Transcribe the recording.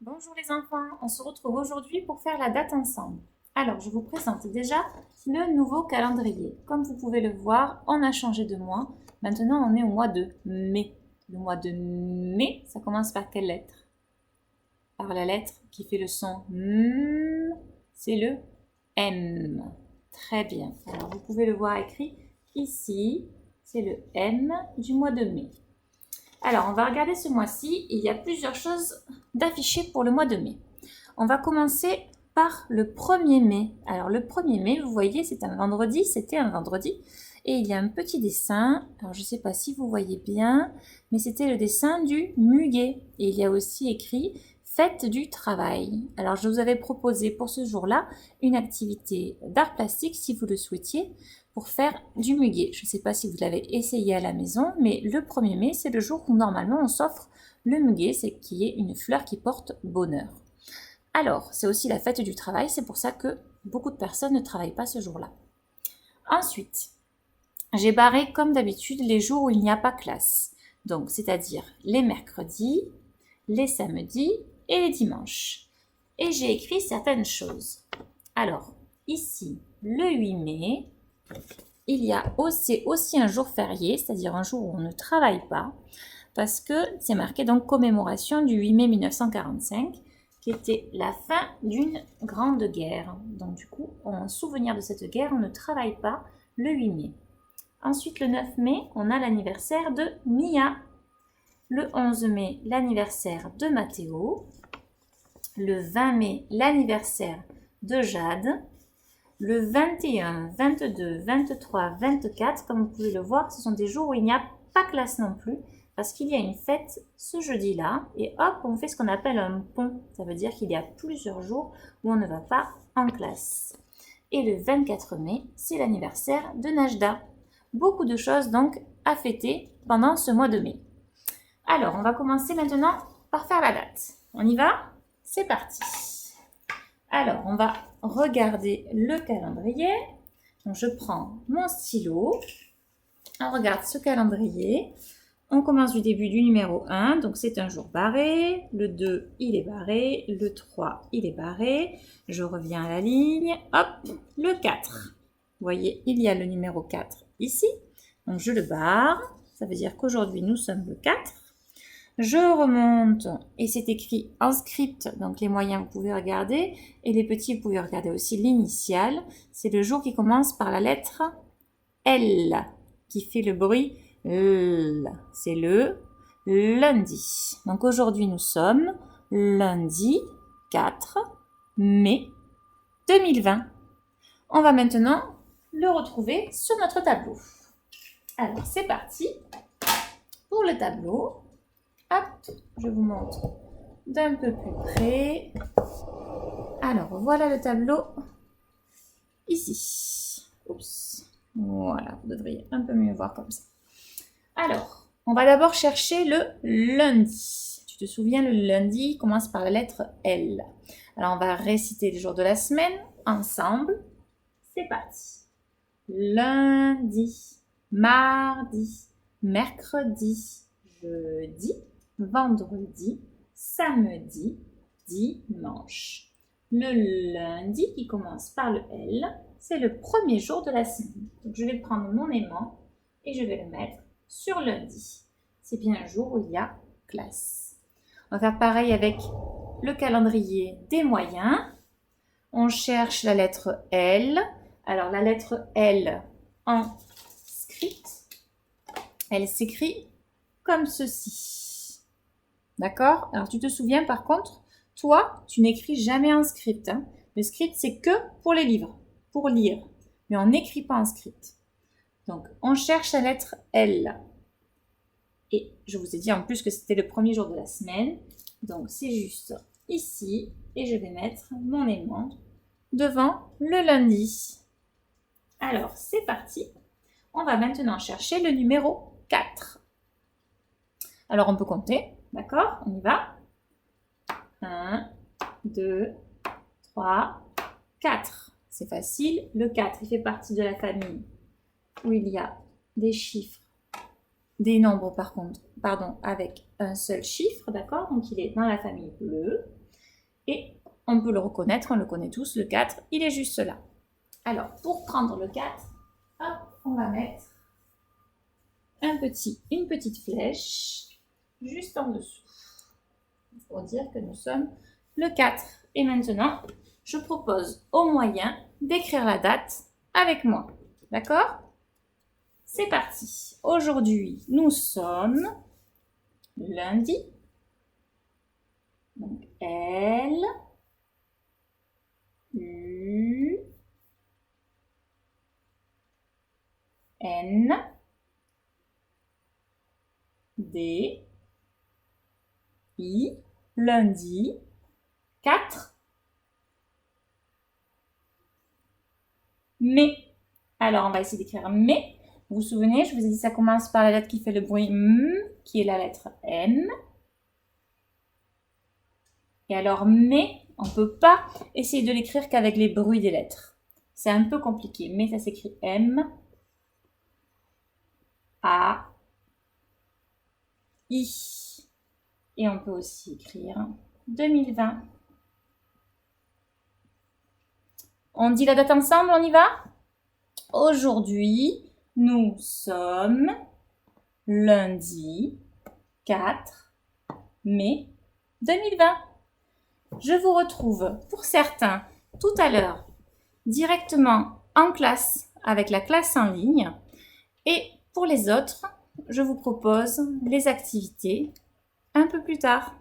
Bonjour les enfants, on se retrouve aujourd'hui pour faire la date ensemble. Alors, je vous présente déjà le nouveau calendrier. Comme vous pouvez le voir, on a changé de mois. Maintenant, on est au mois de mai. Le mois de mai, ça commence par quelle lettre? Par la lettre qui fait le son M, c'est le M. Très bien. Alors, vous pouvez le voir écrit ici, c'est le M du mois de mai. Alors, on va regarder ce mois-ci. Il y a plusieurs choses d'afficher pour le mois de mai. On va commencer par le 1er mai. Alors, le 1er mai, vous voyez, c'est un vendredi, c'était un vendredi. Et il y a un petit dessin. Alors, je ne sais pas si vous voyez bien, mais c'était le dessin du muguet. Et il y a aussi écrit Fête du travail. Alors, je vous avais proposé pour ce jour-là une activité d'art plastique, si vous le souhaitiez, pour faire du muguet. Je ne sais pas si vous l'avez essayé à la maison, mais le 1er mai, c'est le jour où normalement on s'offre le muguet, c'est qui est une fleur qui porte bonheur. Alors, c'est aussi la fête du travail, c'est pour ça que beaucoup de personnes ne travaillent pas ce jour-là. Ensuite, j'ai barré comme d'habitude les jours où il n'y a pas classe. Donc, c'est-à-dire les mercredis, les samedis et les dimanches. Et j'ai écrit certaines choses. Alors, ici, le 8 mai, il y a aussi un jour férié, c'est-à-dire un jour où on ne travaille pas, parce que c'est marqué donc commémoration du 8 mai 1945, qui était la fin d'une grande guerre. Donc du coup, en souvenir de cette guerre, on ne travaille pas le 8 mai. Ensuite, le 9 mai, on a l'anniversaire de Mia. Le 11 mai, l'anniversaire de Mathéo. Le 20 mai, l'anniversaire de Jade. Le 21, 22, 23, 24, comme vous pouvez le voir, ce sont des jours où il n'y a pas classe non plus, parce qu'il y a une fête ce jeudi-là, et hop, on fait ce qu'on appelle un pont. Ça veut dire qu'il y a plusieurs jours où on ne va pas en classe. Et le 24 mai, c'est l'anniversaire de Najda. Beaucoup de choses donc à fêter pendant ce mois de mai. Alors, on va commencer maintenant par faire la date. On y va? C'est parti. Alors, on va regarder le calendrier. Donc, je prends mon stylo. On regarde ce calendrier. On commence du début du numéro 1. Donc, c'est un jour barré. Le 2, il est barré. Le 3, il est barré. Je reviens à la ligne. Hop, le 4. Vous voyez, il y a le numéro 4 ici. Donc, je le barre. Ça veut dire qu'aujourd'hui, nous sommes le 4. Je remonte et c'est écrit en script, donc les moyens vous pouvez regarder et les petits vous pouvez regarder aussi l'initiale. C'est le jour qui commence par la lettre L qui fait le bruit L. C'est le lundi. Donc aujourd'hui nous sommes lundi 4 mai 2020. On va maintenant le retrouver sur notre tableau. Alors c'est parti pour le tableau. Hop, je vous montre d'un peu plus près. Alors, voilà le tableau ici. Oups. Voilà, vous devriez un peu mieux voir comme ça. Alors, on va d'abord chercher le lundi. Tu te souviens, le lundi commence par la lettre L. Alors, on va réciter les jours de la semaine ensemble. C'est parti. Lundi, mardi, mercredi, jeudi, vendredi, samedi, dimanche. Le lundi qui commence par le L, c'est le premier jour de la semaine. Donc je vais prendre mon aimant et je vais le mettre sur lundi. C'est bien un jour où il y a classe. On va faire pareil avec le calendrier des moyens. On cherche la lettre L. Alors la lettre L en script, elle s'écrit comme ceci. D'accord? Alors, tu te souviens, par contre, toi, tu n'écris jamais en script. Hein. Le script, c'est que pour les livres, pour lire. Mais on n'écrit pas en script. Donc, on cherche la lettre L. Et je vous ai dit en plus que c'était le premier jour de la semaine. Donc, c'est juste ici. Et je vais mettre mon aimant devant le lundi. Alors, c'est parti. On va maintenant chercher le numéro 4. Alors, on peut compter, d'accord? On y va. 1, 2, 3, 4. C'est facile. Le 4, il fait partie de la famille où il y a des chiffres, des nombres par contre, pardon, avec un seul chiffre, d'accord? Donc il est dans la famille bleue. Et on peut le reconnaître, on le connaît tous, le 4, il est juste là. Alors, pour prendre le 4, hop, on va mettre une petite flèche juste en dessous pour dire que nous sommes le 4. Et maintenant, je propose au moyen d'écrire la date avec moi. D'accord? C'est parti. Aujourd'hui, nous sommes lundi. Donc, L, U, N, D, I, lundi, 4, mai. Alors, on va essayer d'écrire mai. Vous vous souvenez, je vous ai dit ça commence par la lettre qui fait le bruit M, qui est la lettre M. Et alors, mai, on ne peut pas essayer de l'écrire qu'avec les bruits des lettres. C'est un peu compliqué, mais ça s'écrit M, A, I. Et on peut aussi écrire 2020. On dit la date ensemble, on y va? Aujourd'hui, nous sommes lundi 4 mai 2020. Je vous retrouve pour certains tout à l'heure directement en classe avec la classe en ligne. Et pour les autres, je vous propose les activités un peu plus tard.